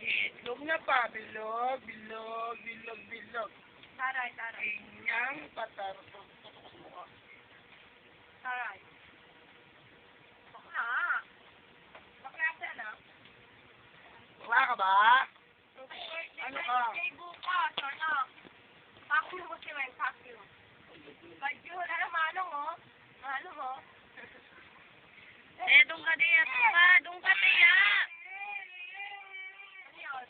Itlog na pa. Bilog, bilog, bilog, bilog. Taray. Inyang patartog. Taray. Bakla. Bakla siya na. Wala ka ba? Ano ka? Birthday bukas, ano? Pakyo mo si Wen, pakyo. Badyo, manong mo. Manong mo. Doon ka diya. Doon ka diya. Ano yun?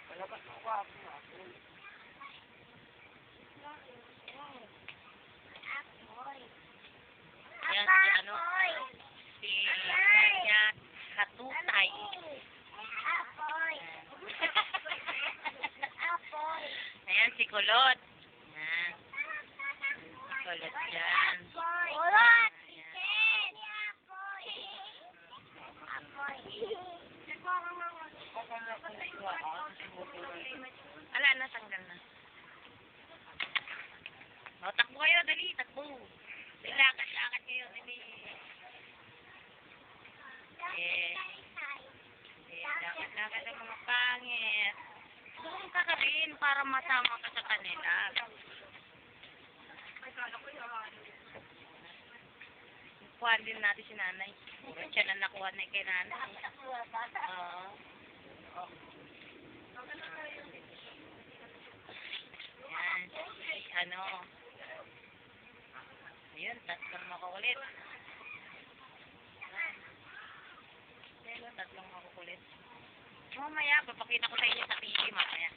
Palabas mo ko ako. Yan si ano. Si kanya katutay. Ayan si Kulot. Ayan. Kulot dyan. Ala, natanggal na. O, takbo kayo, dali, takbo. Lakad kayo, dali. Lakad ang mga pangit. Doon ka rin para masama ka sa kanila. Kuha din natin si nanay. Siya na nakuha na kay nanay. Oo. Yan. Ano. Ayun, tatlong makukulit. Tatlong makukulit. Mamaya, papakita ko sa inyo sa TV mamaya.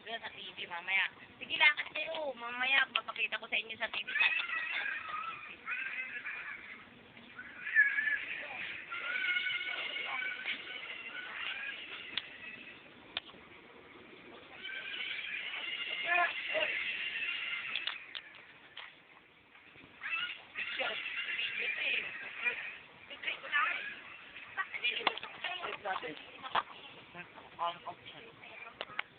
Doon sa TV mamaya. Sige, lakad kayo.